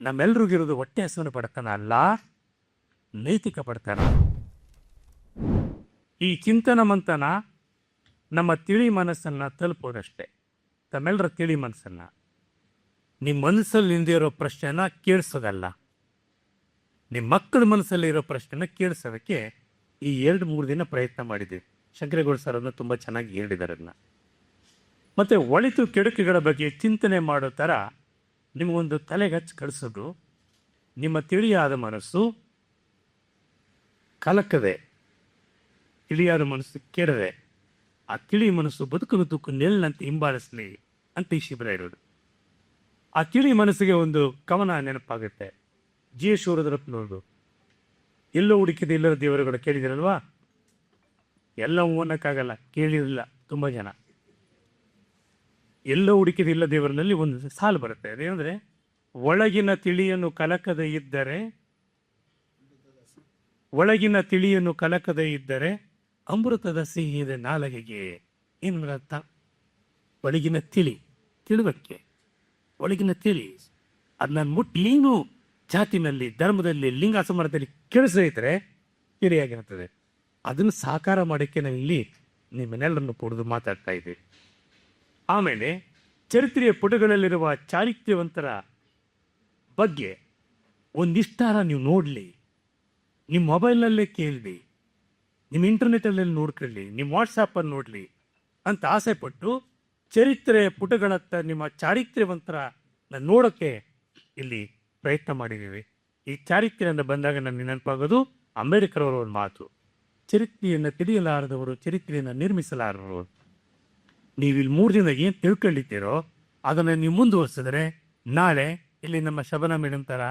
ನಮ್ಮೆಲ್ರಿಗಿರೋದು ಹೊಟ್ಟೆ ಹಸುವಿನ ಬಡತನ ಅಲ್ಲ, ನೈತಿಕ ಬಡತನ. ಈ ಚಿಂತನ ಮಂಥನ ನಮ್ಮ ತಿಳಿ ಮನಸ್ಸನ್ನು ತಲುಪೋದಷ್ಟೇ. ತಮ್ಮೆಲ್ಲರ ತಿಳಿ ಮನಸ್ಸನ್ನು, ನಿಮ್ಮ ಮನಸ್ಸಲ್ಲಿ ನಿಂದಿರೋ ಪ್ರಶ್ನೆನ ಕೇಳಿಸೋದಲ್ಲ, ನಿಮ್ಮ ಮಕ್ಕಳ ಮನಸ್ಸಲ್ಲಿ ಇರೋ ಪ್ರಶ್ನೆನ ಕೇಳಿಸೋದಕ್ಕೆ ಈ 2-3 ದಿನ ಪ್ರಯತ್ನ ಮಾಡಿದ್ದೀವಿ. ಶಂಕರೇಗೌಡ ಸರ್ ಅದನ್ನು ತುಂಬ ಚೆನ್ನಾಗಿ ಹೇಳಿದ್ದಾರೆ. ಅದನ್ನ ಮತ್ತು ಒಳಿತು ಕೆಡುಕುಗಳ ಬಗ್ಗೆ ಚಿಂತನೆ ಮಾಡೋ ಥರ ನಿಮಗೊಂದು ತಲೆಗೆ ಹಚ್ಚಿ ಕಳಿಸೋದು. ನಿಮ್ಮ ತಿಳಿಯಾದ ಮನಸ್ಸು ಕಲಕದೆ, ತಿಳಿಯಾದ ಮನಸ್ಸು ಕೆಡದೆ, ಆ ತಿಳಿ ಮನಸ್ಸು ಬದುಕುವುದಕ್ಕೂ ನೆಲ್ಲಿನಂತೆ ಹಿಂಬಾಲಿಸಲಿ ಅಂತ ಈ ಶಿಬಿರ ಇರೋದು. ಆ ತಿಳಿ ಮನಸ್ಸಿಗೆ ಒಂದು ಕವನ ನೆನಪಾಗುತ್ತೆ. ಜಿ ಎಸ್ ಶಿವರುದ್ರಪ್ಪನವ್ರದ್ದು, ಎಲ್ಲೋ ಹುಡುಕಿದ ಇಲ್ಲದ ದೇವರುಗಳು ಕೇಳಿದಿರಲ್ವಾ? ಎಲ್ಲ ಓನಕ್ಕಾಗಲ್ಲ, ಕೇಳಿರಲಿಲ್ಲ ತುಂಬ ಜನ. ಎಲ್ಲೋ ಹುಡುಕಿದಿಲ್ಲ ದೇವರಿನಲ್ಲಿ ಒಂದು ಸಾಲು ಬರುತ್ತೆ. ಅದೇನೆಂದರೆ, ಒಳಗಿನ ತಿಳಿಯನ್ನು ಕಲಕದೇ ಇದ್ದರೆ, ಒಳಗಿನ ತಿಳಿಯನ್ನು ಕಲಕದೇ ಇದ್ದರೆ ಅಮೃತದ ಸಿಹಿದೆ ನಾಲಗೆಗೆ. ಏನು ಅರ್ಥ? ಒಳಗಿನ ತಿಳುವಕ್ಕೆ, ಒಳಗಿನ ತಿಳಿ ಅದನ್ನ ಮುಟ್ಟಿ ಏನು ಜಾತಿನಲ್ಲಿ, ಧರ್ಮದಲ್ಲಿ, ಲಿಂಗ ಅಸಮಾನತೆಯಲ್ಲಿ ಕೆಡಿಸೈತಾರೆ ಹಿರಿಯಾಗಿರ್ತದೆ. ಅದನ್ನು ಸಾಕಾರ ಮಾಡೋಕ್ಕೆ ನಾವು ಇಲ್ಲಿ ನಿಮ್ಮನ್ನೆಲ್ಲರನ್ನು ಪಡೆದು ಮಾತಾಡ್ತಾ ಇದ್ದೀವಿ. ಆಮೇಲೆ ಚರಿತ್ರೆಯ ಪುಟಗಳಲ್ಲಿರುವ ಚಾರಿತ್ರ್ಯವಂತರ ಬಗ್ಗೆ ಒಂದಿಷ್ಟಾರ ನೀವು ನೋಡಲಿ, ನಿಮ್ಮ ಮೊಬೈಲ್ನಲ್ಲೇ ಕೇಳಲಿ, ನಿಮ್ಮ ಇಂಟರ್ನೆಟಲ್ಲಿ ನೋಡ್ಕೊಳ್ಳಿ, ನಿಮ್ಮ ವಾಟ್ಸಾಪಲ್ಲಿ ನೋಡಲಿ ಅಂತ ಆಸೆಪಟ್ಟು ಚರಿತ್ರೆಯ ಪುಟಗಳತ್ತ ನಿಮ್ಮ ಚಾರಿತ್ರ್ಯವಂತರ ನೋಡೋಕ್ಕೆ ಇಲ್ಲಿ ಪ್ರಯತ್ನ ಮಾಡಿದ್ದೀವಿ. ಈ ಚಾರಿತ್ರ್ಯದಿಂದ ಬಂದಾಗ ನನಗೆ ನೆನಪಾಗೋದು ಅಂಬೇಡ್ಕರ್ ಅವರ ಒಂದು ಮಾತು, ಚರಿತ್ರೆಯನ್ನು ತಿಳಿಯಲಾರದವರು ಚರಿತ್ರೆಯನ್ನು ನಿರ್ಮಿಸಲಾರರು. ನೀವು ಇಲ್ಲಿ 3 ದಿನ ಏನು ತಿಳ್ಕೊಳ್ಳಿದ್ದೀರೋ ಅದನ್ನು ನೀವು ಮುಂದುವರಿಸಿದ್ರೆ ನಾಳೆ ಇಲ್ಲಿ ನಮ್ಮ ಶಬನಾ ಮೇಡಮ್ ಥರ,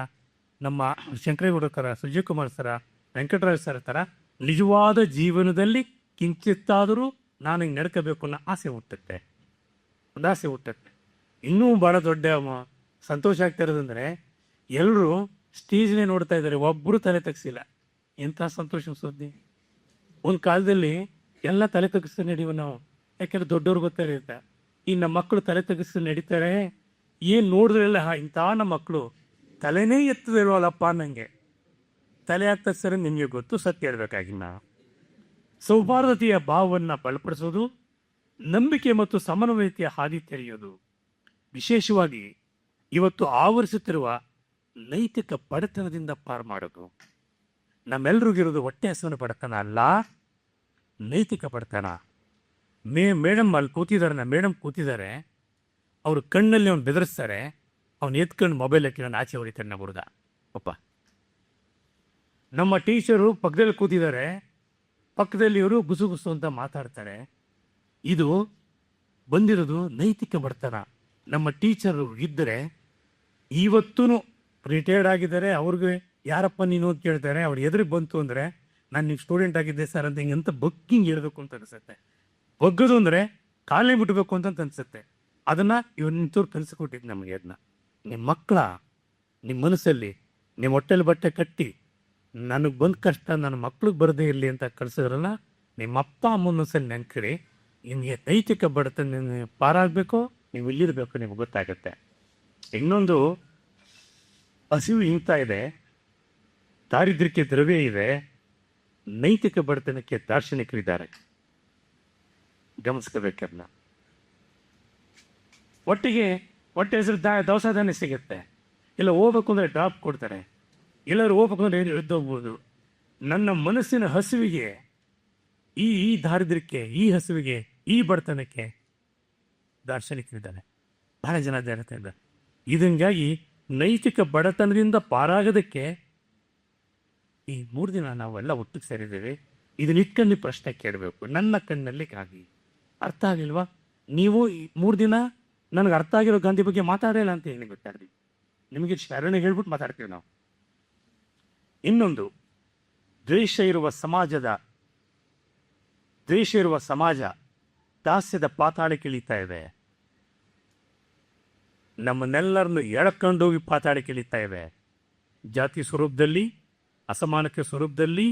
ನಮ್ಮ ಶಂಕರೇಗೌಡ ಥರ, ಸುಜಯ್ ಕುಮಾರ್ ಸರ, ವೆಂಕಟರಾಜ್ ಸರ್ ಥರ ನಿಜವಾದ ಜೀವನದಲ್ಲಿ ಕಿಂಚಿತ್ತಾದರೂ ನಾನು ಹಿಂಗೆ ನಡ್ಕೋಬೇಕು ಅನ್ನೋ ಆಸೆ ಹುಟ್ಟುತ್ತೆ, ಒಂದು ಆಸೆ ಹುಟ್ಟುತ್ತೆ. ಇನ್ನೂ ಭಾಳ ದೊಡ್ಡ ಸಂತೋಷ ಆಗ್ತಾ ಇರೋದಂದರೆ, ಎಲ್ಲರೂ ಸ್ಟೇಜ್ನೇ ನೋಡ್ತಾ ಇದ್ದಾರೆ, ಒಬ್ಬರು ತಲೆ ತಗ್ಸಿಲ್ಲ. ಎಂಥ ಸಂತೋಷ ಸುದ್ದಿ. ಒಂದು ಕಾಲದಲ್ಲಿ ಎಲ್ಲ ತಲೆ ತಗ್ಸ್ತಾ ನಡೀವ ನಾವು, ಯಾಕೆಂದ್ರೆ ದೊಡ್ಡವ್ರು ಗೊತ್ತಾಗಿರುತ್ತೆ. ಈ ನಮ್ಮ ಮಕ್ಕಳು ತಲೆ ತಗ್ಸ್ತಾ ನಡೀತಾರೆ, ಏನು ನೋಡಿದ್ರೆಲ್ಲ ಇಂಥ ನಮ್ಮ ಮಕ್ಕಳು ತಲೆನೇ ಎತ್ತದಿರೋಲ್ಲಪ್ಪ ಅನ್ನಂಗೆ. ತಲೆ ಆಗ್ತದೆ ಸರ್, ನಿಮಗೆ ಗೊತ್ತು, ಸತ್ಯ ಹೇಳ್ಬೇಕಾಗಿಲ್ಲ. ಸೌಹಾರ್ದತೆಯ ಭಾವವನ್ನು ಬಲಪಡಿಸೋದು, ನಂಬಿಕೆ ಮತ್ತು ಸಮನ್ವಯತೆಯ ಹಾದಿ ತೆರೆಯೋದು, ವಿಶೇಷವಾಗಿ ಇವತ್ತು ಆವರಿಸುತ್ತಿರುವ ನೈತಿಕ ಬಡತನದಿಂದ ಪಾರು ಮಾಡೋದು. ನಮ್ಮೆಲ್ರಿಗಿರೋದು ಹೊಟ್ಟೆ ಹಸುವಿನ ಬಡತನ ಅಲ್ಲ, ನೈತಿಕ ಬಡತನ. ಮೇಡಮ್ ಅಲ್ಲಿ ಕೂತಿದ್ದಾರೆ, ಮೇಡಮ್ ಕೂತಿದ್ದಾರೆ, ಅವರು ಕಣ್ಣಲ್ಲಿ ಅವ್ನು ಬೆದರಿಸ್ತಾರೆ, ಅವ್ನು ಎತ್ಕೊಂಡು ಮೊಬೈಲ್ ಹಾಕಿ ನಾನು ಆಚೆ ಹೊಡಿತಾನೆ ನಾ ಬುಡ್ದ ಅಪ್ಪ. ನಮ್ಮ ಟೀಚರು ಪಕ್ಕದಲ್ಲಿ ಕೂತಿದ್ದಾರೆ, ಪಕ್ಕದಲ್ಲಿ ಇವರು ಗುಸು ಗುಸು ಅಂತ ಮಾತಾಡ್ತಾರೆ. ಇದು ಬಂದಿರೋದು ನೈತಿಕ ಬಡತನ. ನಮ್ಮ ಟೀಚರು ಇದ್ದರೆ ಇವತ್ತೂ ರಿಟೈರ್ಡ್ ಆಗಿದ್ದಾರೆ, ಅವ್ರಿಗೆ ಯಾರಪ್ಪ ನೀನು ಅಂತ ಕೇಳ್ತಾರೆ. ಅವ್ರು ಎದುರಿಗೆ ಬಂತು ಅಂದರೆ ನಾನು ನೀವು ಸ್ಟೂಡೆಂಟ್ ಆಗಿದ್ದೆ ಸರ್ ಅಂತ ಹಿಂಗಂತ ಬಗ್ಗಿಂಗ್ ಹೇಳ್ಬೇಕು ಅಂತ ಅನಿಸುತ್ತೆ. ಬಗ್ಗದು ಅಂದರೆ ಕಾಲೇ ಬಿಡಬೇಕು ಅಂತ ಅನಿಸುತ್ತೆ. ಅದನ್ನು ಇವನ್ನಂತೂರು ಕಲಿಸ್ಕೊಟ್ಟಿದ್ದು ನಮಗೆ. ಅದನ್ನ ನಿಮ್ಮ ಮಕ್ಕಳ, ನಿಮ್ಮ ಮನಸ್ಸಲ್ಲಿ, ನಿಮ್ಮ ಹೊಟ್ಟೆಲಿ ಬಟ್ಟೆ ಕಟ್ಟಿ ನನಗೆ ಬಂದ ಕಷ್ಟ ನನ್ನ ಮಕ್ಳಿಗೆ ಬರದೇ ಇರಲಿ ಅಂತ ಕಳಿಸಿದ್ರಲ್ಲ, ನಿಮ್ಮ ಅಪ್ಪ ಅಮ್ಮನ ಮನಸ್ಸಲ್ಲಿ ನೆನ್ಕಿಡಿ. ನಿಮಗೆ ನೈತಿಕ ಬಡತನ ಪಾರಾಗಬೇಕು, ನೀವು ಇಲ್ಲಿರಬೇಕು, ನಿಮ್ಗೆ ಗೊತ್ತಾಗುತ್ತೆ. ಇನ್ನೊಂದು, ಹಸಿವು ಇಂಗ್ತಾ ಇದೆ, ದಾರಿದ್ರ್ಯಕ್ಕೆ ದ್ರವ್ಯ ಇದೆ, ನೈತಿಕ ಬಡತನಕ್ಕೆ ದಾರ್ಶನಿಕರಿದ್ದಾರೆ. ಗಮನಿಸ್ಕೋಬೇಕನ್ನ. ಒಟ್ಟಿಗೆ ಹೊಟ್ಟೆ ಹೆಸರು ದವಸ ಧಾನ್ಯ ಸಿಗುತ್ತೆ, ಇಲ್ಲ ಹೋಗ್ಬೇಕು ಅಂದರೆ ಡ್ರಾಪ್ ಕೊಡ್ತಾರೆ, ಎಲ್ಲರೂ ಹೋಗ್ಬೇಕು ಅಂದರೆ ಎದ್ದೋಗ್ಬೋದು. ನನ್ನ ಮನಸ್ಸಿನ ಹಸಿವಿಗೆ, ಈ ದಾರಿದ್ರ್ಯಕ್ಕೆ, ಈ ಹಸಿವಿಗೆ, ಈ ಬಡತನಕ್ಕೆ ದಾರ್ಶನಿಕರಿದ್ದಾರೆ, ಬಹಳ ಜನ ಹೇಳ್ತಾ ಇದ್ದಾರೆ. ಇದರಿಂಗಾಗಿ ನೈತಿಕ ಬಡತನದಿಂದ ಪಾರಾಗೋದಕ್ಕೆ ಈ 3 ದಿನ ನಾವೆಲ್ಲ ಒಟ್ಟಿಗೆ ಸೇರಿದ್ದೀವಿ. ಇದನ್ನ ಇಟ್ಕೊಂಡು ಪ್ರಶ್ನೆ ಕೇಳಬೇಕು. ನನ್ನ ಕಣ್ಣಲ್ಲಿ ಆಗಿ ಅರ್ಥ ಆಗಿಲ್ವಾ? ನೀವು ಈ 3 ದಿನ ನನಗೆ ಅರ್ಥ ಆಗಿರೋ ಗಾಂಧಿ ಬಗ್ಗೆ ಮಾತಾಡಿಲ್ಲ ಅಂತ ಹೇಳಿ ಗೊತ್ತಾಡ್ತೀವಿ. ನಿಮಗೆ ಶರಣ ಹೇಳ್ಬಿಟ್ಟು ಮಾತಾಡ್ತೀವಿ ನಾವು. ಇನ್ನೊಂದು, ದ್ವೇಷ ಇರುವ ಸಮಾಜ ದಾಸ್ಯದ ಪಾತಾಳಕ್ಕೆ ಇಳಿತಾ ಇದೆ. ನಮ್ಮನ್ನೆಲ್ಲರನ್ನು ಎಳ್ಕೊಂಡೋಗಿ ಪಾತಾಳಕ್ಕೆ ಇಳಿತಾ ಇದೆ. ಜಾತಿ ಸ್ವರೂಪದಲ್ಲಿ, ಅಸಮಾನತೆ ಸ್ವರೂಪದಲ್ಲಿ,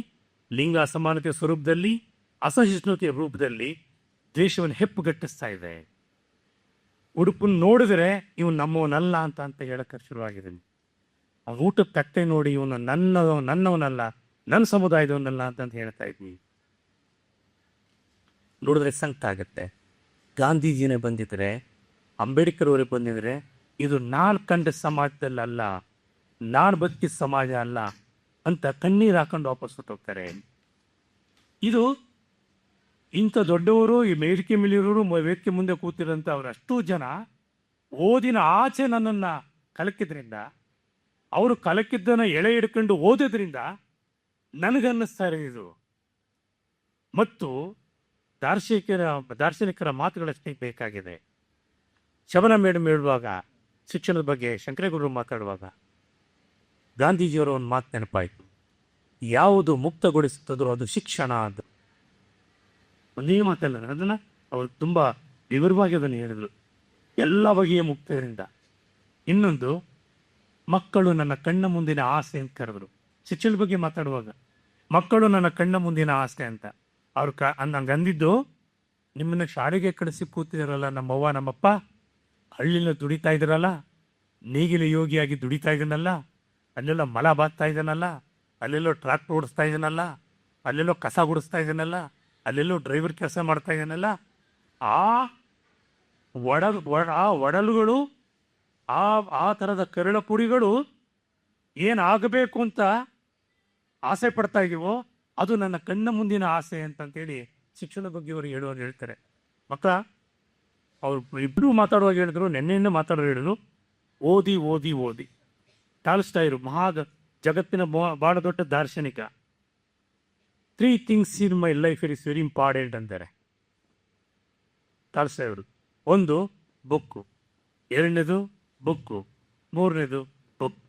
ಲಿಂಗ ಅಸಮಾನತೆ ಸ್ವರೂಪದಲ್ಲಿ, ಅಸಹಿಷ್ಣುತೆಯ ರೂಪದಲ್ಲಿ ದ್ವೇಷವನ್ನು ಹೆಪ್ಪುಗಟ್ಟಿಸ್ತಾ ಇದೆ. ಉಡುಪನ್ನು ನೋಡಿದ್ರೆ ಇವನು ನಮ್ಮವನಲ್ಲ ಅಂತ ಹೇಳಕ್ಕೆ ಶುರುವಾಗಿದ್ದೀನಿ. ಅವ್ನ ಊಟದ ತಟ್ಟೆ ನೋಡಿ ಇವನು ನನ್ನವನಲ್ಲ, ನನ್ನ ಸಮುದಾಯದವನಲ್ಲ ಅಂತಂದು ಹೇಳ್ತಾ ಇದ್ವಿ. ನೋಡಿದ್ರೆ ಸಂಕಟ ಆಗುತ್ತೆ. ಗಾಂಧೀಜಿನೇ ಬಂದಿದ್ರೆ, ಅಂಬೇಡ್ಕರ್ ಅವರೇ ಬಂದಿದ್ರೆ, ಇದು ನಾನು ಕಂಡ ಸಮಾಜದಲ್ಲಲ್ಲ, ನಾನು ಬದುಕಿದ ಸಮಾಜ ಅಲ್ಲ ಅಂತ ಕಣ್ಣೀರು ಹಾಕೊಂಡು ವಾಪಸ್ ಹೊರಟೋಗ್ತಾರೆ. ಇದು ಇಂಥ ದೊಡ್ಡವರು, ಈ ವೇದಿಕೆ ಮೇಲಿರೋರು, ವೇದಿಕೆ ಮುಂದೆ ಕೂತಿರೋಂಥ ಅವ್ರು ಅಷ್ಟೂ ಜನ ಓದಿನ ಆಚೆ ನನ್ನನ್ನು ಕಲಕಿದ್ರಿಂದ, ಅವರು ಕಲಕಿದ್ದನ್ನು ಎಳೆ ಹಿಡ್ಕೊಂಡು ಓದೋದ್ರಿಂದ ನನಗನ್ನಿಸ್ತಾ ಇದು. ಮತ್ತು ದಾರ್ಶನಿಕರ ಮಾತುಗಳಷ್ಟೇ ಬೇಕಾಗಿದೆ. ಶಬನ ಮೇಡಮ್ ಹೇಳುವಾಗ, ಶಿಕ್ಷಣದ ಬಗ್ಗೆ ಶಂಕರೇಗೌಡರು ಮಾತಾಡುವಾಗ ಗಾಂಧೀಜಿಯವರ ಒಂದು ಮಾತು ನೆನಪಾಯಿತು. ಯಾವುದು ಮುಕ್ತಗೊಳಿಸುತ್ತದೋ ಅದು ಶಿಕ್ಷಣ ಅಂತ. ಒಂದೇ ಮಾತಲ್ಲ, ಅದನ್ನು ಅವರು ತುಂಬ ವಿವರವಾಗಿ ಅದನ್ನು ಹೇಳಿದರು, ಎಲ್ಲ ಬಗೆಯ ಮುಕ್ತರಿಂದ. ಇನ್ನೊಂದು, ಮಕ್ಕಳು ನನ್ನ ಕಣ್ಣ ಮುಂದಿನ ಆಸೆ ಅಂತ ಕರೆದರು. ಶಿಕ್ಷಣದ ಬಗ್ಗೆ ಮಾತಾಡುವಾಗ ಮಕ್ಕಳು ನನ್ನ ಕಣ್ಣ ಮುಂದಿನ ಆಸೆ ಅಂತ ಅವ್ರು ನಂಗೆ ಅಂದಿದ್ದು, ನಿಮ್ಮನ್ನ ಶಾಲೆಗೆ ಕಳಿಸಿ ಕೂತಿದಾರಲ್ಲ ನಮ್ಮವ್ವ ನಮ್ಮಪ್ಪ, ಹಳ್ಳಿನ ದುಡಿತಾ ಇದ್ರಲ್ಲ, ನೇಗಿಲು ಯೋಗಿಯಾಗಿ ದುಡಿತಾ ಇದ್ದಾನಲ್ಲ, ಅಲ್ಲೆಲ್ಲೋ ಮಲ ಬಾಗ್ತಾ ಇದ್ದಾನಲ್ಲ, ಅಲ್ಲೆಲ್ಲೋ ಟ್ರಾಕ್ಟರ್ ಓಡಿಸ್ತಾ ಇದ್ದಾನಲ್ಲ, ಅಲ್ಲೆಲ್ಲೋ ಕಸ ಗುಡಿಸ್ತಾ ಇದ್ದಾನಲ್ಲ, ಅಲ್ಲೆಲ್ಲೋ ಡ್ರೈವರ್ ಕೆಲಸ ಮಾಡ್ತಾ ಇದ್ದಾನಲ್ಲ, ಆ ಒಡಲುಗಳು, ಆ ಥರದ ಕರಳ ಪುಡಿಗಳು ಏನಾಗಬೇಕು ಅಂತ ಆಸೆ ಪಡ್ತಾ ಇದೀವೋ ಅದು ನನ್ನ ಕಣ್ಣ ಮುಂದಿನ ಆಸೆ ಅಂತಂತೇಳಿ ಶಿಕ್ಷಣದ ಬಗ್ಗೆ ಅವರು ಹೇಳ್ತಾರೆ. ಮಕ್ಕಳ ಅವ್ರು ಇಬ್ಬರು ಮಾತಾಡುವಾಗ ಹೇಳಿದ್ರು, ನೆನ್ನೆಯಿಂದ ಮಾತಾಡೋರು ಹೇಳಿದ್ರು, ಓದಿ ಓದಿ ಓದಿ. ಟಾಲ್ಸ್ಟಾಯರು ಜಗತ್ತಿನ ಬಹಳ ದೊಡ್ಡ ದಾರ್ಶನಿಕ. 3 things in my life is very important ಅಂತಾರೆ ಟಾಲ್ಸ್ಟಾಯವರು. ಒಂದು ಬುಕ್ಕು, ಎರಡನೇದು ಬುಕ್ಕು, ಮೂರನೇದು ಬುಕ್.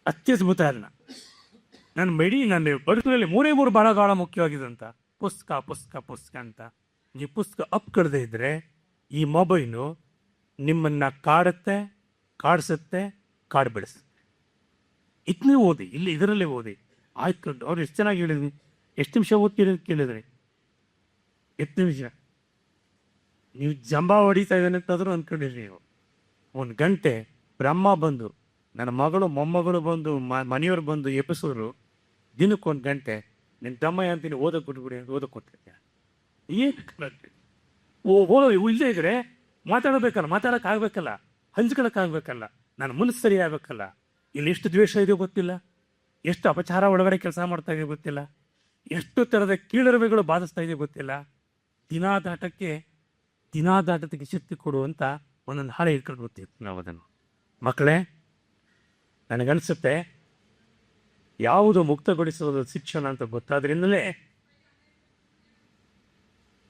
ಅತ್ಯದ್ಭುತ ಅದನ್ನ ನನ್ನ ಬದುಕಿನಲ್ಲಿ 3 ಬಹಳ ಮುಖ್ಯವಾಗಿದಂತ ಪುಸ್ತಕ ಪುಸ್ತಕ ಪುಸ್ತಕ ಅಂತ. ಈ ಪುಸ್ತಕ ಅಪ್ಕಡದೆ ಇದ್ರೆ ಈ ಮೊಬೈಲು ನಿಮ್ಮನ್ನು ಕಾಡಿಸುತ್ತೆ, ಕಾಡ್ಬಿಡಿಸುತ್ತೆ. ಇದನ್ನೇ ಓದಿ, ಇಲ್ಲಿ ಇದರಲ್ಲೇ ಓದಿ. ಆಯ್ತು, ಅವ್ರು ಎಷ್ಟು ಚೆನ್ನಾಗಿ ಹೇಳಿದ್ವಿ. ಎಷ್ಟು ನಿಮಿಷ ಓದ್ತೀರಿ ಕೇಳಿದ್ರಿ? 8 ನಿಮಿಷ. ನೀವು ಜಂಬಾ ಹೊಡಿತಾ ಇದ್ದಾನೆ ಅಂತಾದರೂ ಅಂದ್ಕೊಂಡಿರಿ ನೀವು. 1 ಗಂಟೆ ಬ್ರಹ್ಮ ಬಂದು, ನನ್ನ ಮಗಳು ಮೊಮ್ಮಗಳು ಬಂದು, ಮನೆಯವ್ರು ಬಂದು ಎಪಿಸೋರು, ದಿನಕ್ಕೆ 1 ಗಂಟೆ ನಿನ್ನ ತಮ್ಮ ಅಂತೀನಿ ಓದಕ್ಕೆ ಬಿಟ್ಬಿಡಿ ಅಂತ ಓದಕ್ಕೆ ಕೊಡ್ತಿದ್ದೆ. ಇಲ್ಲದೆ ಇದ್ರೆ ಮಾತಾಡೋಕ್ಕಾಗಬೇಕಲ್ಲ, ಹಂಚ್ಕೊಳಕ್ಕಾಗಬೇಕಲ್ಲ, ನನ್ನ ಮನಸ್ಸು ಸರಿ ಆಗಬೇಕಲ್ಲ. ಇಲ್ಲಿ ಎಷ್ಟು ದ್ವೇಷ ಇದೆಯೋ ಗೊತ್ತಿಲ್ಲ, ಎಷ್ಟು ಅಪಚಾರ ಒಳಗಡೆ ಕೆಲಸ ಮಾಡ್ತಾ ಇದೆಯೋ ಗೊತ್ತಿಲ್ಲ, ಎಷ್ಟು ಥರದ ಕೀಳರಿಮೆಗಳು ಬಾಧಿಸ್ತಾ ಇದೆಯೋ ಗೊತ್ತಿಲ್ಲ. ದಿನಾದಾಟಕ್ಕೆ ಶಕ್ತಿ ಕೊಡುವಂಥ ಒಂದೊಂದು ಹಾಳೆ ಇಟ್ಕೊಂಡು ಗೊತ್ತಿತ್ತು ನಾವು ಅದನ್ನು. ಮಕ್ಕಳೇ, ನನಗನ್ಸುತ್ತೆ ಯಾವುದು ಮುಕ್ತಗೊಳಿಸೋದು ಶಿಕ್ಷಣ ಅಂತ ಗೊತ್ತಾದ್ರಿಂದಲೇ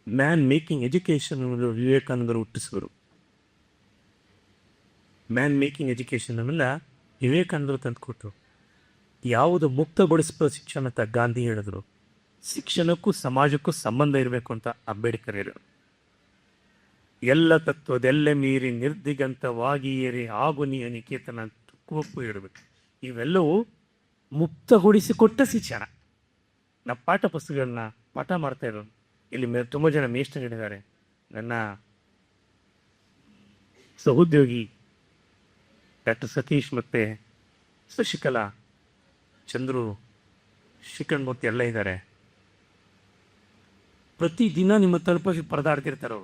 ಮ್ಯಾನ್ ಮೇಕಿಂಗ್ ಎಜುಕೇಶನ್ ವಿವೇಕಾನಂದರು ಹುಟ್ಟಿಸಿದರು. ಮ್ಯಾನ್ ಮೇಕಿಂಗ್ ಎಜುಕೇಶನ್ ಅನ್ನೆಲ್ಲ ವಿವೇಕಾನಂದರು ತಂದುಕೊಟ್ರು. ಯಾವುದು ಮುಕ್ತಗೊಳಿಸುವ ಶಿಕ್ಷಣ ಅಂತ ಗಾಂಧಿ ಹೇಳಿದ್ರು. ಶಿಕ್ಷಣಕ್ಕೂ ಸಮಾಜಕ್ಕೂ ಸಂಬಂಧ ಇರಬೇಕು ಅಂತ ಅಂಬೇಡ್ಕರ್ ಹೇಳಿದರು. ಎಲ್ಲ ತತ್ವದೆಲ್ಲ ಮೀರಿ ನಿರ್ದಿಗಂತವಾಗಿ ಏರಿ ಆಗು ನೀ ನಿಕೇತನ ಅಂತ ಕುವೆಂಪು ಇರಬೇಕು. ಇವೆಲ್ಲವೂ ಮುಕ್ತಗೊಳಿಸಿಕೊಟ್ಟ ಶಿಕ್ಷಣ. ನಾವು ಪಾಠ ಪುಸ್ತಕಗಳನ್ನ ಪಾಠ ಮಾಡ್ತಾ ಇರೋರು ಇಲ್ಲಿ ತುಂಬ ಜನ ಮೇಷ್ಟ್ರುಗಳಿದ್ದಾರೆ. ನನ್ನ ಸಹೋದ್ಯೋಗಿ ಡಾಕ್ಟರ್ ಸತೀಶ್ ಮತ್ತು ಶಶಿಕಲಾ, ಚಂದ್ರು, ಶ್ರೀಕಂಠಮೂರ್ತಿ ಎಲ್ಲ ಇದ್ದಾರೆ. ಪ್ರತಿದಿನ ನಿಮ್ಮ ತಲುಪೋಕೆ ಪರದಾಡ್ತಿರ್ತಾರೆ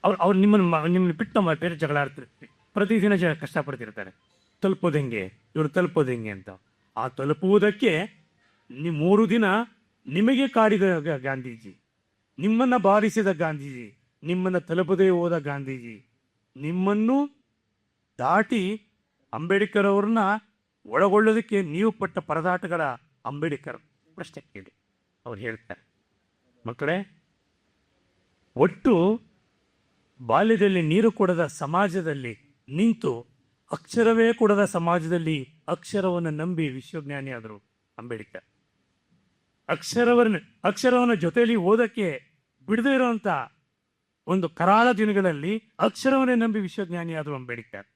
ಅವ್ರು ನಿಮ್ಮನ್ನು ಬಿಟ್ಟು ನಮ್ಮ ಬೇರೆ ಜಗಳ ಆಡ್ತಿರ್ತೀವಿ. ಪ್ರತಿದಿನ ಕಷ್ಟಪಡ್ತಿರ್ತಾರೆ. ತಲುಪೋದು ಹೆಂಗೆ, ಇವರು ತಲುಪೋದು ಹೆಂಗೆ ಅಂತ. ಆ ತಲುಪುವುದಕ್ಕೆ 3 ದಿನ ನಿಮಗೆ ಕಾಡಿದ ಗಾಂಧೀಜಿ, ನಿಮ್ಮನ್ನು ಬಾರಿಸಿದ ಗಾಂಧೀಜಿ, ನಿಮ್ಮನ್ನು ತಲುಪದೇ ಹೋದ ಗಾಂಧೀಜಿ, ನಿಮ್ಮನ್ನು ದಾಟಿ ಅಂಬೇಡ್ಕರ್ ಅವ್ರನ್ನ ಒಳಗೊಳ್ಳೋದಕ್ಕೆ ನೀವು ಪಟ್ಟ ಪರದಾಟಗಳ ಅಂಬೇಡ್ಕರ್ ಪ್ರಶ್ನೆ ಕೇಳಿ ಅವ್ರು ಹೇಳ್ತಾರೆ. ಮಕ್ಕಳೇ, ಒಟ್ಟು ಬಾಲ್ಯದಲ್ಲಿ ನೀರು ಕೊಡದ ಸಮಾಜದಲ್ಲಿ ನಿಂತು ಅಕ್ಷರವೇ ಕೊಡದ ಸಮಾಜದಲ್ಲಿ ಅಕ್ಷರವನ್ನು ನಂಬಿ ವಿಶ್ವಜ್ಞಾನಿ ಆದರು ಅಂಬೇಡ್ಕರ್. ಅಕ್ಷರವನ್ನು ಜೊತೆಯಲ್ಲಿ ಓದಕ್ಕೆ ಬಿಡದೇ ಇರುವಂಥ ಒಂದು ಕರಾಳ ದಿನಗಳಲ್ಲಿ ಅಕ್ಷರವನ್ನೇ ನಂಬಿ ವಿಶ್ವಜ್ಞಾನಿ ಆದರು ಅಂಬೇಡ್ಕರ್.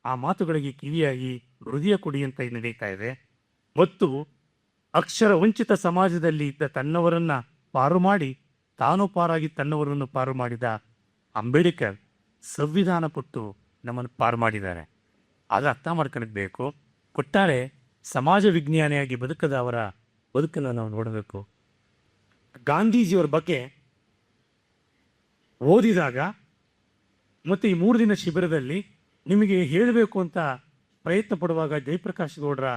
ಆ ಮಾತುಗಳಿಗೆ ಕಿವಿಯಾಗಿ ಹೃದಯ ಕೊಡಿ ಅಂತ ನಡೀತಾ ಇದೆ. ಮತ್ತು ಅಕ್ಷರ ವಂಚಿತ ಸಮಾಜದಲ್ಲಿ ಇದ್ದ ತನ್ನವರನ್ನ ಪಾರು ಮಾಡಿ ತಾನು ಪಾರಾಗಿ ತನ್ನವರನ್ನು ಪಾರು ಮಾಡಿದ ಅಂಬೇಡ್ಕರ್ ಸಂವಿಧಾನ ಕೊಟ್ಟು ನಮ್ಮನ್ನು ಪಾರು ಮಾಡಿದ್ದಾರೆ. ಅದು ಅರ್ಥ ಮಾಡ್ಕೊಳ್ಬೇಕು. ಒಟ್ಟಾರೆ ಸಮಾಜ ವಿಜ್ಞಾನಿಯಾಗಿ ಬದುಕದ ಅವರ ಬದುಕನ್ನು ನಾವು ನೋಡಬೇಕು. ಗಾಂಧೀಜಿಯವರ ಬಗ್ಗೆ ಓದಿದಾಗ ಮತ್ತು ಈ 3 ದಿನ ಶಿಬಿರದಲ್ಲಿ ನಿಮಗೆ ಹೇಳಬೇಕು ಅಂತ ಪ್ರಯತ್ನ ಪಡುವಾಗ ಜಯಪ್ರಕಾಶ್ ಗೌಡರ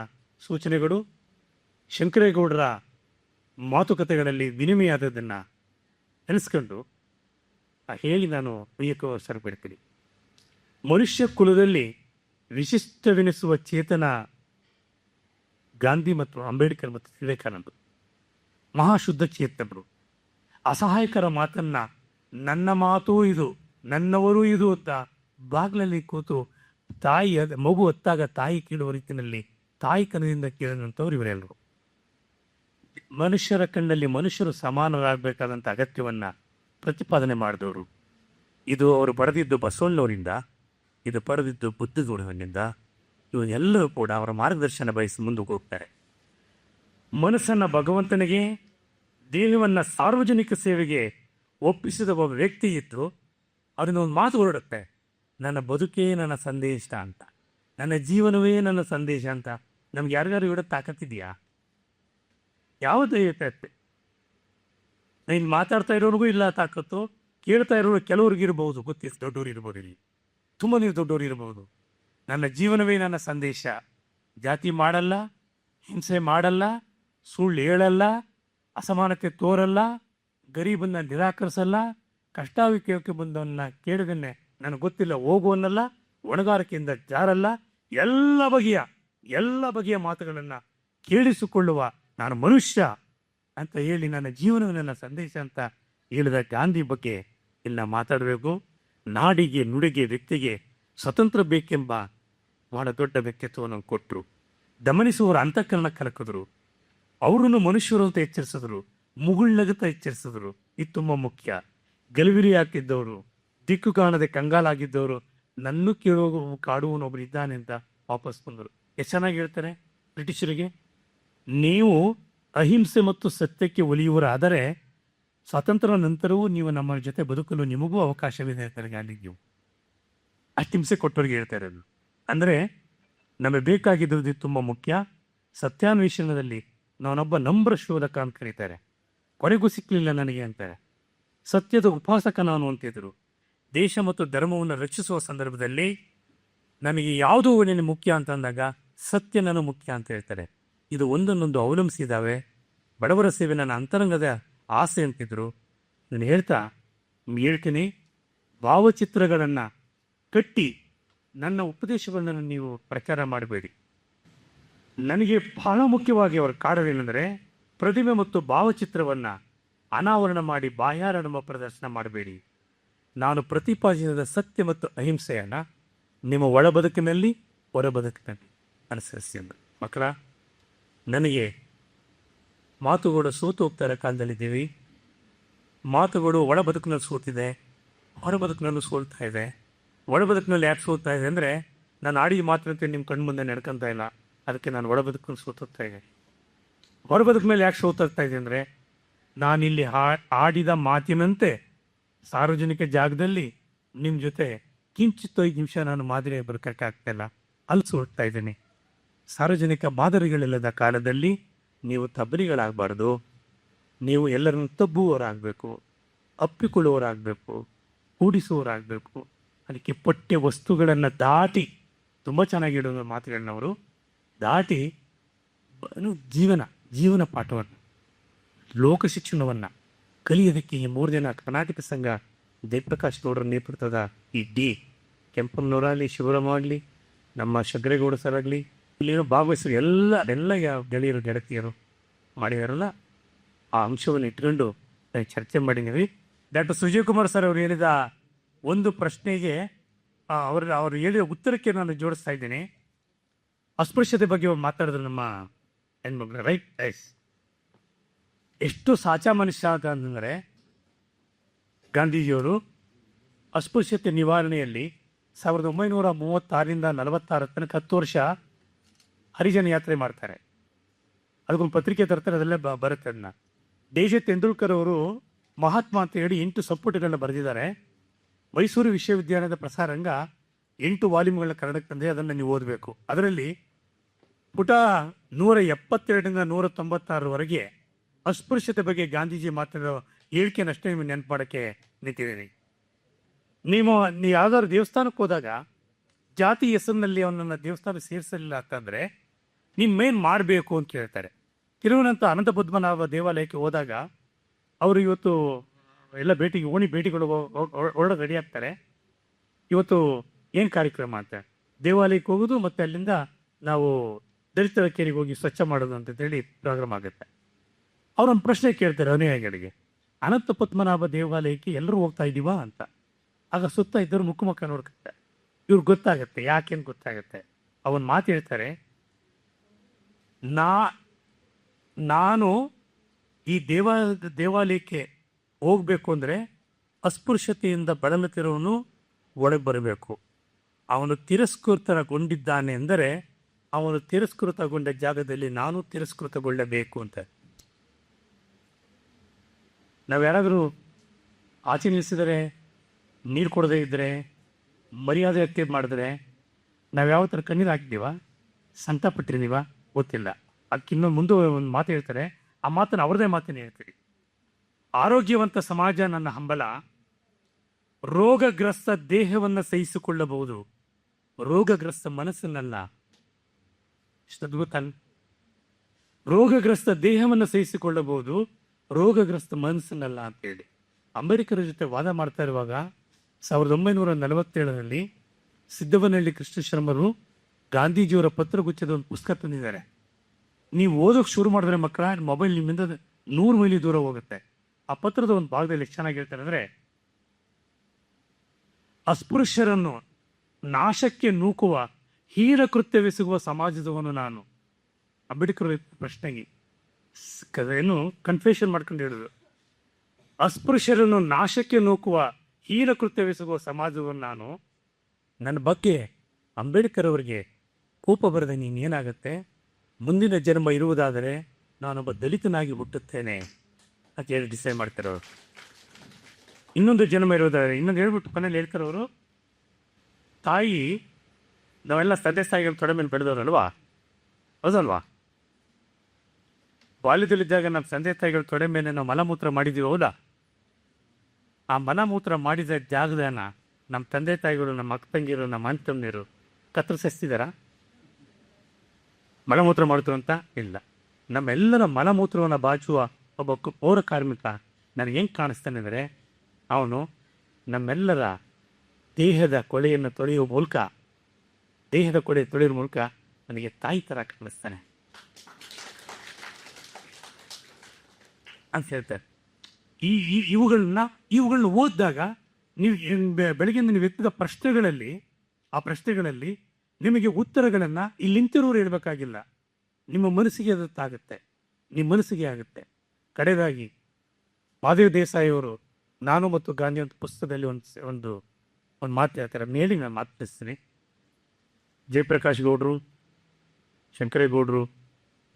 ಸೂಚನೆಗಳು, ಶಂಕರೇಗೌಡರ ಮಾತುಕತೆಗಳಲ್ಲಿ ವಿನಿಮಯ ಆದದ್ದನ್ನು ನೆನೆಸ್ಕೊಂಡು ಹೇಳಿ ನಾನು ಪ್ರಿಯಕ್ಕೆ ಸರಿಪಡ್ತೀನಿ. ಮನುಷ್ಯ ಕುಲದಲ್ಲಿ ವಿಶಿಷ್ಟವೆನಿಸುವ ಚೇತನ ಗಾಂಧಿ ಮತ್ತು ಅಂಬೇಡ್ಕರ್ ಮತ್ತು ವಿವೇಕಾನಂದರು. ಮಹಾಶುದ್ಧ ಚೇತನರು. ಅಸಹಾಯಕರ ಮಾತನ್ನ ನನ್ನ ಮಾತು ಇದು, ನನ್ನವರು ಇದು ಅಂತ ಬಾಗಿಲಲ್ಲಿ ಕೂತು ಮಗು ಹೊತ್ತಾಗ ತಾಯಿ ಕೇಳುವ ರೀತಿಯಲ್ಲಿ ತಾಯಿ ಕನದಿಂದ ಕೇಳಿದಂಥವ್ರು ಇವರೆಲ್ಲರು. ಮನುಷ್ಯರ ಕಣ್ಣಲ್ಲಿ ಮನುಷ್ಯರು ಸಮಾನರಾಗಬೇಕಾದಂಥ ಅಗತ್ಯವನ್ನ ಪ್ರತಿಪಾದನೆ ಮಾಡಿದವರು. ಇದು ಅವರು ಬರೆದಿದ್ದು ಬಸವಣ್ಣವರಿಂದ, ಇದು ಬರೆದಿದ್ದು ಬುದ್ಧಗೌಡನಿಂದ. ಇವರೆಲ್ಲರೂ ಕೂಡ ಅವರ ಮಾರ್ಗದರ್ಶನ ಬಯಸಿ ಮುಂದಕ್ಕೆ ಹೋಗ್ತಾರೆ. ಮನಸ್ಸನ್ನು ಭಗವಂತನಿಗೆ, ದೇಹವನ್ನು ಸಾರ್ವಜನಿಕ ಸೇವೆಗೆ ಒಪ್ಪಿಸಿದ ಒಬ್ಬ ವ್ಯಕ್ತಿ ಇದ್ದು ಅದನ್ನ ಒಂದು ಮಾತು ಹೊರಡುತ್ತೆ, ನನ್ನ ಬದುಕೇ ನನ್ನ ಸಂದೇಶ ಅಂತ, ನನ್ನ ಜೀವನವೇ ನನ್ನ ಸಂದೇಶ ಅಂತ. ನಮ್ಗೆ ಯಾರಿಗಾರು ಹೇಳೋದು ತಾಕತ್ತಿದೆಯಾ? ಯಾವುದು ಇರುತ್ತೆ? ನೀನು ಮಾತಾಡ್ತಾ ಇರೋರಿಗೂ ಇಲ್ಲ ತಾಕತ್ತು, ಕೇಳ್ತಾ ಇರೋರು ಕೆಲವ್ರಿಗೆ ಇರ್ಬೋದು, ಗೊತ್ತಿತ್ತು ದೊಡ್ಡವ್ರು ಇರ್ಬೋದು, ಇಲ್ಲಿ ತುಂಬ ನೀವು ದೊಡ್ಡವ್ರು ಇರ್ಬೋದು. ನನ್ನ ಜೀವನವೇ ನನ್ನ ಸಂದೇಶ. ಜಾತಿ ಮಾಡಲ್ಲ, ಹಿಂಸೆ ಮಾಡಲ್ಲ, ಸುಳ್ಳು ಹೇಳಲ್ಲ, ಅಸಮಾನತೆ ತೋರಲ್ಲ, ಗರೀಬನ್ನ ನಿರಾಕರಿಸಲ್ಲ, ಕಷ್ಟಾವಿಕೆ ಬಂದವನ್ನ ಕೇಳಿದನ್ನೇ ನನಗೆ ಗೊತ್ತಿಲ್ಲ ಹೋಗುವನ್ನಲ್ಲ, ಒಣಗಾರಿಕೆಯಿಂದ ಜಾರಲ್ಲ, ಎಲ್ಲ ಬಗೆಯ ಮಾತುಗಳನ್ನು ಕೇಳಿಸಿಕೊಳ್ಳುವ ನಾನು ಮನುಷ್ಯ ಅಂತ ಹೇಳಿ ನನ್ನ ಜೀವನವೇ ನನ್ನ ಸಂದೇಶ ಅಂತ ಹೇಳಿದ ಗಾಂಧಿ ಬಗ್ಗೆ ಇಲ್ಲ ಮಾತಾಡಬೇಕು. ನಾಡಿಗೆ, ನುಡಿಗೆ, ವ್ಯಕ್ತಿಗೆ ಸ್ವತಂತ್ರ ಬೇಕೆಂಬ ಬಹಳ ದೊಡ್ಡ ವ್ಯಕ್ತಿತ್ವವನ್ನು ಕೊಟ್ಟರು. ದಮನಿಸುವವರ ಅಂತಃಕರಣ ಕಲಕಿದ್ರು. ಅವರನ್ನು ಮನುಷ್ಯರು ಅಂತ ಎಚ್ಚರಿಸಿದ್ರು, ಮುಗುಳ್ನಗುತ್ತಾ ಎಚ್ಚರಿಸಿದ್ರು. ಇದು ತುಂಬ ಮುಖ್ಯ. ಗಲಿಬಿರಿ ಹಾಕಿದ್ದವರು, ದಿಕ್ಕು ಕಾಣದೆ ಕಂಗಾಲಾಗಿದ್ದವರು, ನನ್ನೂ ಕೇಳುವ ಕಾಡುವನೊಬ್ಬರು ಇದ್ದಾನೆ ಅಂತ ವಾಪಸ್ ಬಂದರು. ಎಷ್ಟು ಚೆನ್ನಾಗಿ ಹೇಳ್ತಾರೆ ಬ್ರಿಟಿಷರಿಗೆ, ನೀವು ಅಹಿಂಸೆ ಮತ್ತು ಸತ್ಯಕ್ಕೆ ಒಲಿಯುವರಾದರೆ ಸ್ವಾತಂತ್ರ್ಯ ನಂತರವೂ ನೀವು ನಮ್ಮ ಜೊತೆ ಬದುಕಲು ನಿಮಗೂ ಅವಕಾಶವಿದೆ ಅಂತಾರೆ ಗಾಂಧೀಜಿಯು. ಅಷ್ಟು ಹಿಂಸೆ ಕೊಟ್ಟವ್ರಿಗೆ ಹೇಳ್ತಾ ಇರೋದು. ಅಂದರೆ ನಮಗೆ ಬೇಕಾಗಿದ್ದು ತುಂಬ ಮುಖ್ಯ. ಸತ್ಯಾನ್ವೇಷಣದಲ್ಲಿ ನಾನೊಬ್ಬ ನಂಬ್ರ ಶೋಧಕ ಅಂತ ಕರೀತಾರೆ. ಕೊನೆಗೂ ಸಿಕ್ಕಲಿಲ್ಲ ನನಗೆ ಅಂತಾರೆ. ಸತ್ಯದ ಉಪಾಸಕ ನಾನು ಅಂತಿದ್ರು. ದೇಶ ಮತ್ತು ಧರ್ಮವನ್ನು ರಕ್ಷಿಸುವ ಸಂದರ್ಭದಲ್ಲಿ ನನಗೆ ಯಾವುದೋ ಒಂದು ಮುಖ್ಯ ಅಂತಂದಾಗ ಸತ್ಯ ನಾನು ಮುಖ್ಯ ಅಂತ ಹೇಳ್ತಾರೆ. ಇದು ಒಂದನ್ನೊಂದು ಅವಲಂಬಿಸಿದ್ದಾವೆ. ಬಡವರ ಸೇವೆ ನನ್ನ ಅಂತರಂಗದ ಆಸೆ ಅಂತಿದ್ರು. ನಾನು ಹೇಳ್ತೀನಿ, ಭಾವಚಿತ್ರಗಳನ್ನು ಕಟ್ಟಿ ನನ್ನ ಉಪದೇಶಗಳನ್ನು ನೀವು ಪ್ರಚಾರ ಮಾಡಬೇಡಿ. ನನಗೆ ಬಹಳ ಮುಖ್ಯವಾಗಿ ಅವರ ಕಾರಣವೇನೆಂದರೆ, ಪ್ರತಿಮೆ ಮತ್ತು ಭಾವಚಿತ್ರವನ್ನು ಅನಾವರಣ ಮಾಡಿ ಬಾಹ್ಯಾರಣಮ ಪ್ರದರ್ಶನ ಮಾಡಬೇಡಿ. ನಾನು ಪ್ರತಿಪಾದಿಸಿದ ಸತ್ಯ ಮತ್ತು ಅಹಿಂಸೆಯನ್ನು ನಿಮ್ಮ ಒಳ ಬದುಕಿನಲ್ಲಿ, ಹೊರ ಬದುಕಿನಲ್ಲಿ ಅನುಸರಿಸಿ ಅಂದರು. ಮಕ್ಕಳ, ನನಗೆ ಮಾತುಗಳು ಸೋತು ಹೋಗ್ತಾರೆ ಕಾಲದಲ್ಲಿದ್ದೀವಿ. ಮಾತುಗಳು ಒಳ ಬದುಕಿನಲ್ಲಿ ಸೋತಿದೆ, ಹೊರ ಬದುಕಿನಲ್ಲೂ ಸೋಲ್ತಾ ಇದೆ. ಒಳ ಬದುಕಿನಲ್ಲಿ ಯಾಕೆ ಸೋಲ್ತಾ ಇದೆ ಅಂದರೆ, ನಾನು ಆಡಿದ ಮಾತಿನಂತೆ ನಿಮ್ಮ ಕಣ್ಣು ಮುಂದೆ ನಡ್ಕೊತಾ ಇಲ್ಲ, ಅದಕ್ಕೆ ನಾನು ಒಳ ಬದುಕನ್ನು ಸೋತೋಗ್ತಾ ಇದೆ. ಹೊರ ಬದುಕ ಮೇಲೆ ಯಾಕೆ ಸೋತಾಗ್ತಾ ಇದೆ ಅಂದರೆ, ನಾನಿಲ್ಲಿ ಆಡಿದ ಮಾತಿನಂತೆ ಸಾರ್ವಜನಿಕ ಜಾಗದಲ್ಲಿ ನಿಮ್ಮ ಜೊತೆ ಕಿಂಚಿತ್ತು 5 ನಿಮಿಷ ನಾನು ಮಾದರಿ ಬದುಕಕ್ಕಾಗ್ತಾಯಿಲ್ಲ, ಅಲ್ಲಿ ಸೋಡ್ತಾ ಇದ್ದೀನಿ. ಸಾರ್ವಜನಿಕ ಮಾದರಿಗಳಿಲ್ಲದ ಕಾಲದಲ್ಲಿ ನೀವು ತಬ್ಬರಿಗಳಾಗಬಾರ್ದು. ನೀವು ಎಲ್ಲರನ್ನು ತಬ್ಬುವವರಾಗಬೇಕು, ಅಪ್ಪಿಕೊಳ್ಳುವವರಾಗಬೇಕು, ಕೂಡಿಸುವವರಾಗಬೇಕು. ಅದಕ್ಕೆ ಪಠ್ಯ ವಸ್ತುಗಳನ್ನು ದಾಟಿ, ತುಂಬ ಚೆನ್ನಾಗಿ ಹೇಳೋ ಮಾತುಗಳನ್ನವರು ದಾಟಿ ಜೀವನ ಪಾಠವನ್ನು, ಲೋಕ ಶಿಕ್ಷಣವನ್ನು ಕಲಿಯೋದಕ್ಕೆ ಈ 3 ದಿನ ಕರ್ನಾಟಕ ಸಂಘ ಜಯಪ್ರಕಾಶ್ ಗೌಡರ ನೇತೃತ್ವದ ಈ ಕೆಂಪಮ್ಮನವರಾಗಲಿ, ಶಿವರಾಮ ಆಗಲಿ, ನಮ್ಮ ಶಗ್ರೇಗೌಡ ಸರ್ ಆಗಲಿ, ಇಲ್ಲಿರೋ ಭಾಗವಹಿಸರು ಎಲ್ಲ ಗೆಳೆಯರು ಗೆಳತಿಯರು ಮಾಡಿದಾರಲ್ಲ, ಆ ಅಂಶವನ್ನು ಇಟ್ಕೊಂಡು ಚರ್ಚೆ ಮಾಡಿದ್ದೀವಿ. ಡಾಕ್ಟರ್ ಸುಜಯ್ ಕುಮಾರ್ ಸರ್ ಅವರು ಹೇಳಿದ ಒಂದು ಪ್ರಶ್ನೆಗೆ ಅವರು ಹೇಳಿದ ಉತ್ತರಕ್ಕೆ ನಾನು ಜೋಡಿಸ್ತಾ ಇದ್ದೀನಿ. ಅಸ್ಪೃಶ್ಯತೆ ಬಗ್ಗೆ ಮಾತಾಡಿದ್ರು ನಮ್ಮ ಹೆಣ್ಮಕ್ಳು, ರೈಟ್? ಎಷ್ಟು ಸಾಚಾ ಮನುಷ್ಯ ಅಂತಂದರೆ, ಗಾಂಧೀಜಿಯವರು ಅಸ್ಪೃಶ್ಯತೆ ನಿವಾರಣೆಯಲ್ಲಿ 1936ರಿಂದ 46 ತನಕ 10 ವರ್ಷ ಹರಿಜನ ಯಾತ್ರೆ ಮಾಡ್ತಾರೆ. ಅದಕ್ಕೊಂದು ಪತ್ರಿಕೆ ತರ್ತಾರೆ, ಅದೆಲ್ಲ ಬರುತ್ತೆ. ಅದನ್ನ ದೇಶ ತೆಂಡೂಲ್ಕರ್ ಅವರು ಮಹಾತ್ಮ ಅಂತ ಹೇಳಿ 8 ಸಂಪುಟಗಳನ್ನ ಬರೆದಿದ್ದಾರೆ. ಮೈಸೂರು ವಿಶ್ವವಿದ್ಯಾಲಯದ ಪ್ರಸಾರಂಗ 8 ವಾಲ್ಯೂಮ್ಗಳನ್ನ ಕನ್ನಡಕ್ಕೆ ತಂದೆ, ಅದನ್ನು ನೀವು ಓದಬೇಕು. ಅದರಲ್ಲಿ ಪುಟ 172ರಿಂದ 196ವರೆಗೆ ಅಸ್ಪೃಶ್ಯತೆ ಬಗ್ಗೆ ಗಾಂಧೀಜಿ ಮಾತಾಡೋ ಹೇಳಿಕೆನಷ್ಟೇ ನೀವು ನೆನಪು ಮಾಡೋಕ್ಕೆ ನಿಂತಿದ್ದೀನಿ. ನೀವು ಯಾವ್ದಾದ್ರು ದೇವಸ್ಥಾನಕ್ಕೆ ಹೋದಾಗ ಜಾತಿ ಹೆಸರಿನಲ್ಲಿ ಅವನನ್ನು ದೇವಸ್ಥಾನ ಸೇರಿಸಲಿಲ್ಲ ಅಂತಂದರೆ ನೀನು ಮೇನ್ ಮಾಡಬೇಕು ಅಂತ ಹೇಳ್ತಾರೆ. ತಿರುವನಂತ ಅನಂತ ಪದ್ಮನಾಭ ದೇವಾಲಯಕ್ಕೆ ಹೋದಾಗ ಅವರು ಇವತ್ತು ಎಲ್ಲ ಓಣಿ ಭೇಟಿಗಳು ಹೊರಡ ರೆಡಿ ಆಗ್ತಾರೆ. ಇವತ್ತು ಏನು ಕಾರ್ಯಕ್ರಮ ಅಂತ ದೇವಾಲಯಕ್ಕೆ ಹೋಗೋದು ಮತ್ತು ಅಲ್ಲಿಂದ ನಾವು ದಲಿತರ ಕೇರಿಗೆ ಹೋಗಿ ಸ್ವಚ್ಛ ಮಾಡೋದು ಅಂತೇಳಿ ಪ್ರೋಗ್ರಾಮ್ ಆಗುತ್ತೆ. ಅವರೊಂದು ಪ್ರಶ್ನೆ ಕೇಳ್ತಾರೆ ಅನುಯಾಯಿಗಳಿಗೆ, ಅನಂತ ಪದ್ಮನಾಭ ದೇವಾಲಯಕ್ಕೆ ಎಲ್ಲರೂ ಹೋಗ್ತಾ ಇದ್ದೀವಾ ಅಂತ. ಆಗ ಸುತ್ತ ಇದ್ದರು ಮುಖ ನೋಡ್ಕೊತಾರೆ. ಇವ್ರಿಗೆ ಗೊತ್ತಾಗತ್ತೆ, ಯಾಕೇನು ಗೊತ್ತಾಗತ್ತೆ. ಅವನ್ ಮಾತು ಹೇಳ್ತಾರೆ, ನಾನು ಈ ದೇವಾಲಯಕ್ಕೆ ಹೋಗ್ಬೇಕು ಅಂದರೆ ಅಸ್ಪೃಶ್ಯತೆಯಿಂದ ಬಳಲುತ್ತಿರೋನು ಒಳಗೆ ಬರಬೇಕು. ಅವನು ತಿರಸ್ಕೃತಗೊಂಡಿದ್ದಾನೆ ಅಂದರೆ ಅವನು ತಿರಸ್ಕೃತಗೊಂಡ ಜಾಗದಲ್ಲಿ ನಾನು ತಿರಸ್ಕೃತಗೊಳ್ಳಬೇಕು ಅಂತ. ನಾವು ಯಾರಾದರೂ ಆಚೆ ನಿಲ್ಲಿಸಿದರೆ, ನೀರು ಕೊಡದೇ ಇದ್ದರೆ, ಮರ್ಯಾದೆ ಹತ್ಯೆ ಮಾಡಿದ್ರೆ ನಾವು ಯಾವ ಥರ ಕಣ್ಣೀರು ಹಾಕಿದ್ದೀವ, ಸಂತಾಪಟ್ಟಿದ್ದೀವ ಗೊತ್ತಿಲ್ಲ. ಅದಕ್ಕಿನ್ನೂ ಮುಂದೆ ಒಂದು ಮಾತು ಹೇಳ್ತಾರೆ, ಆ ಮಾತನ್ನು ಅವ್ರದೇ ಮಾತನ್ನು ಹೇಳ್ತೀರಿ. ಆರೋಗ್ಯವಂತ ಸಮಾಜ ನನ್ನ ಹಂಬಲ, ರೋಗಗ್ರಸ್ತ ದೇಹವನ್ನು ಸಹಿಸಿಕೊಳ್ಳಬಹುದು, ರೋಗಗ್ರಸ್ತ ಮನಸ್ಸನ್ನಲ್ಲ. ಇಷ್ಟು ಅದ್ಭುತ. ರೋಗಗ್ರಸ್ತ ದೇಹವನ್ನು ಸಹಿಸಿಕೊಳ್ಳಬಹುದು, ರೋಗಗ್ರಸ್ತ ಮನಸ್ಸನ್ನಲ್ಲ ಅಂತೇಳಿ ಅಂಬೇಡ್ಕರ್ ಜೊತೆ ವಾದ ಮಾಡ್ತಾ ಇರುವಾಗ 1947ರಲ್ಲಿ ಸಿದ್ದವನಹಳ್ಳಿ ಕೃಷ್ಣ ಶರ್ಮರು ಗಾಂಧೀಜಿಯವರ ಪತ್ರಗುಚ್ಛದ ಒಂದು ಪುಸ್ತಕ ತಂದಿದ್ದಾರೆ. ನೀವು ಓದೋಕೆ ಶುರು ಮಾಡಿದ್ರೆ ಮಕ್ಕಳ ಮೊಬೈಲ್ ನಿಮ್ಮಿಂದ 100 ಮೈಲಿ ದೂರ ಹೋಗುತ್ತೆ. ಆ ಪತ್ರದ ಒಂದು ಭಾಗದಲ್ಲಿ ಎಷ್ಟು ಚೆನ್ನಾಗಿ ಹೇಳ್ತಾರೆ ಅಂದರೆ, ಅಸ್ಪೃಶ್ಯರನ್ನು ನಾಶಕ್ಕೆ ನೂಕುವ ಹೀನ ಕೃತ್ಯವೆಸಗುವ ಸಮಾಜದವನು ನಾನು. ಅಂಬೇಡ್ಕರ್ ಪ್ರಶ್ನೆಗೆ ಏನು ಕನ್ಫೆಷನ್ ಮಾಡ್ಕೊಂಡು ಹೇಳಿದ್ರು, ಅಸ್ಪೃಶ್ಯರನ್ನು ನಾಶಕ್ಕೆ ನೂಕುವ ಹೀನ ಕೃತ್ಯವೆಸಗುವ ಸಮಾಜವನ್ನು ನಾನು. ನನ್ನ ಬಗ್ಗೆ ಅಂಬೇಡ್ಕರ್ ಅವರಿಗೆ ಕೋಪ ಬರದೆ ನೀನೇನಾಗತ್ತೆ, ಮುಂದಿನ ಜನ್ಮ ಇರುವುದಾದರೆ ನಾನೊಬ್ಬ ದಲಿತನಾಗಿ ಹುಟ್ಟುತ್ತೇನೆ ಅಂತ ಹೇಳಿ ಡಿಸೈಡ್ ಮಾಡ್ತಾರೆ ಅವರು. ಇನ್ನೊಂದು ಜನ್ಮ ಇರುವುದಾದರೆ ಇನ್ನೊಂದು ಹೇಳ್ಬಿಟ್ಟು ಕೊನೆಯಲ್ಲಿ ಹೇಳ್ತಾರೆ ಅವರು, ತಾಯಿ ನಾವೆಲ್ಲ ತಂದೆ ತಾಯಿಗಳು ತೊಡೆ ಮೇಲೆ ಬೆಳೆದವ್ರಲ್ವಾ, ಹೌದಲ್ವಾ? ಬಾಲ್ಯದಲ್ಲಿದ್ದಾಗ ನಮ್ಮ ತಂದೆ ತಾಯಿಗಳು ತೊಡೆ ಮೇಲೆ ನಾವು ಮಲಮೂತ್ರ ಮಾಡಿದ್ದೀವಿ, ಹೌದಾ? ಆ ಮಲಮೂತ್ರ ಮಾಡಿದ ಜಾಗದನ್ನ ನಮ್ಮ ತಂದೆ ತಾಯಿಗಳು, ನಮ್ಮ ಅಕ್ಕ ತಂಗಿರು, ನಮ್ಮ ಅಣ್ಣ ತಮ್ಮನಿರು ಕತ್ತರಿಸ್ತಿದಾರ? ಮಲಮೂತ್ರ ಮಾಡಿದ್ರು ಅಂತ ಇಲ್ಲ. ನಮ್ಮೆಲ್ಲರ ಮಲಮೂತ್ರವನ್ನು ಬಾಚುವ ಒಬ್ಬ ಪೌರ ಕಾರ್ಮಿಕ ನನಗೆ ಹೆಂಗೆ ಕಾಣಿಸ್ತಾನೆ ಅಂದರೆ, ಅವನು ನಮ್ಮೆಲ್ಲರ ದೇಹದ ಕೊಳೆಯನ್ನು ತೊಳೆಯುವ ಮೂಲಕ ನನಗೆ ತಾಯಿ ಥರ ಕಾಣಿಸ್ತಾನೆ ಅಂತ ಹೇಳ್ತಾರೆ. ಇವುಗಳನ್ನ ಓದಿದಾಗ ನೀವು ಬೆಳಗ್ಗೆಯಿಂದ ನೀವು ಎತ್ತಿದ ಪ್ರಶ್ನೆಗಳಲ್ಲಿ ನಿಮಗೆ ಉತ್ತರಗಳನ್ನು ಇಲ್ಲಿ ನಿಂತಿರೋರು ಹೇಳ್ಬೇಕಾಗಿಲ್ಲ, ನಿಮ್ಮ ಮನಸ್ಸಿಗೆ ಅದತ್ತಾಗುತ್ತೆ, ನಿಮ್ಮ ಮನಸ್ಸಿಗೆ ಆಗುತ್ತೆ. ಕಡೆಯದಾಗಿ ಮಾದೇವ್ ದೇಸಾಯಿ ಅವರು ನಾನು ಮತ್ತು ಗಾಂಧಿ ಅಂತ ಪುಸ್ತಕದಲ್ಲಿ ಒಂದು ಮಾತು ಹೇಳ್ತಾರೆ. ಮೇಲಿ ನಾನು ಮಾತನಾಡಿಸ್ತೀನಿ. ಜಯಪ್ರಕಾಶ್ ಗೌಡರು, ಶಂಕರೇಗೌಡರು,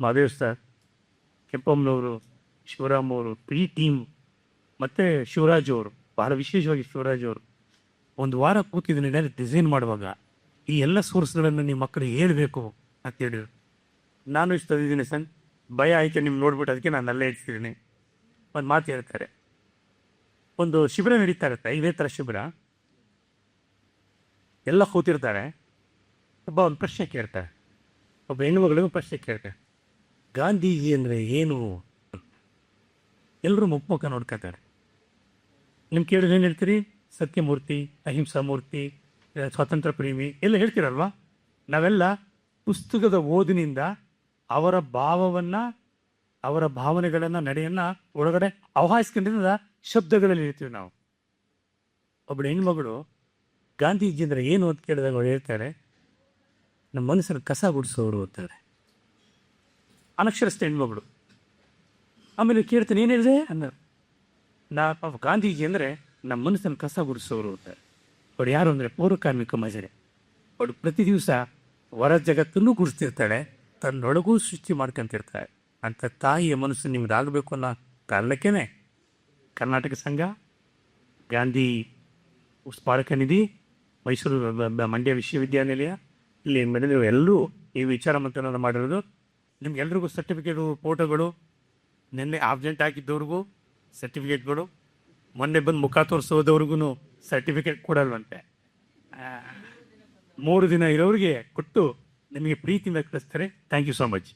ಮಾದೇವ್ ಸರ್, ಕೆಂಪಮ್ಮನವರು, ಶಿವರಾಮ್ ಅವರು, ಈ ಟೀಮ್ ಮತ್ತು ಶಿವರಾಜ್ ಅವರು, ಬಹಳ ವಿಶೇಷವಾಗಿ ಶಿವರಾಜ್ ಅವರು ಒಂದು ವಾರ ಕೂತಿದ್ದೀನಿ ಡಿಸೈನ್ ಮಾಡುವಾಗ ಈ ಎಲ್ಲ ಸೋರ್ಸ್ಗಳನ್ನು ನಿಮ್ಮ ಮಕ್ಕಳಿಗೆ ಹೇಳಬೇಕು ಅಂತ ಹೇಳಿದ್ರು. ನಾನು ಇಷ್ಟು ತಂದಿದ್ದೀನಿ ಸರ್, ಭಯ ಆಯಿತು ನಿಮ್ಗೆ ನೋಡ್ಬಿಟ್ಟು, ಅದಕ್ಕೆ ನಾನು ಅಲ್ಲೇ ಇಡ್ತಿದ್ದೀನಿ. ಒಂದು ಮಾತು ಹೇಳ್ತಾರೆ, ಒಂದು ಶಿಬಿರ ನಡೀತಾ ಇರುತ್ತೆ, ಇದೇ ಥರ ಶಿಬಿರ, ಎಲ್ಲ ಕೂತಿರ್ತಾರೆ. ಒಂದು ಪ್ರಶ್ನೆ ಕೇಳ್ತಾರೆ, ಒಬ್ಬ ಹೆಣ್ಣುಮಗಳಿಗೂ ಪ್ರಶ್ನೆ ಕೇಳ್ತಾರೆ, ಗಾಂಧೀಜಿ ಅಂದರೆ ಏನು? ಎಲ್ಲರೂ ಮುಖ ನೋಡ್ಕೊತಾರೆ. ನಿಮ್ಗೆ ಕೇಳಿದ್ರೆ ಏನು ಹೇಳ್ತೀರಿ? ಸತ್ಯಮೂರ್ತಿ, ಅಹಿಂಸಾ ಮೂರ್ತಿ, ಸ್ವಾತಂತ್ರ್ಯ ಪ್ರೇಮಿ ಎಲ್ಲ ಹೇಳ್ತೀರಲ್ವಾ? ನಾವೆಲ್ಲ ಪುಸ್ತಕದ ಓದಿನಿಂದ ಅವರ ಭಾವನೆಗಳನ್ನು, ನಡೆಯನ್ನು ಒಳಗಡೆ ಆವಾಹಿಸ್ಕೊಂಡಿದ್ದ ಶಬ್ದಗಳಲ್ಲಿ ಹೇಳ್ತೀವಿ ನಾವು. ಒಬ್ಬಳು ಹೆಣ್ಮಗಳು ಗಾಂಧೀಜಿ ಅಂದರೆ ಏನು ಅಂತ ಕೇಳಿದಾಗ ಅವ್ರು ಹೇಳ್ತಾರೆ, ನಮ್ಮ ಮನಸ್ಸನ್ನು ಕಸ ಗುಡಿಸೋರು ಅಂತಾರೆ. ಅನಕ್ಷರಸ್ಥ ಹೆಣ್ಮಗಳು. ಆಮೇಲೆ ಕೇಳ್ತಾನೆ, ಏನು ಹೇಳಿದೆ ಅನ್ನೋರು. ಗಾಂಧೀಜಿ ಅಂದರೆ ನಮ್ಮ ಮನಸ್ಸನ್ನು ಕಸ ಗುಡಿಸೋರು ಅಂತಾರೆ. ಅವಳು ಯಾರು ಅಂದರೆ ಪೌರ ಕಾರ್ಮಿಕ ಮಹಿಳೆ. ಅವಳು ಪ್ರತಿ ದಿವಸ ಹೊರ ಜಗತ್ತನ್ನು ಗುಡಿಸ್ತಿರ್ತಾಳೆ, ತನ್ನೊಳಗೂ ಸೃಷ್ಟಿ ಮಾಡ್ಕೊಂತಿರ್ತಾಳೆ. ಅಂಥ ತಾಯಿಯ ಮನಸ್ಸು ನಿಮ್ದಾಗಬೇಕು ಅನ್ನೋ ಕಾರಣಕ್ಕೇ ಕರ್ನಾಟಕ ಸಂಘ, ಗಾಂಧಿ ಸ್ಮಾರಕ ನಿಧಿ, ಮೈಸೂರು ಮಂಡ್ಯ ವಿಶ್ವವಿದ್ಯಾನಿಲಯ ಇಲ್ಲಿ ನೀವು ಎಲ್ಲರೂ ಈ ವಿಚಾರ ಮಂಥನ ಮಾಡಿರೋದು. ನಿಮ್ಗೆಲ್ರಿಗೂ ಸರ್ಟಿಫಿಕೇಟು, ಫೋಟೋಗಳು, ನಿನ್ನೆ ಆಬ್ಸೆಂಟ್ ಆಗಿದ್ದವ್ರಿಗೂ ಸರ್ಟಿಫಿಕೇಟ್ಗಳು, ಮೊನ್ನೆ ಬಂದು ಮುಖ ತೋರಿಸೋದವ್ರಿಗೂ ಸರ್ಟಿಫಿಕೇಟ್ ಕೊಡಲ್ವಂತೆ. 3 ದಿನ ಇರೋರಿಗೆ ಕೊಟ್ಟು ನಿಮಗೆ ಪ್ರೀತಿಯಿಂದ ಕಳಿಸ್ತಾರೆ. Thank you so much.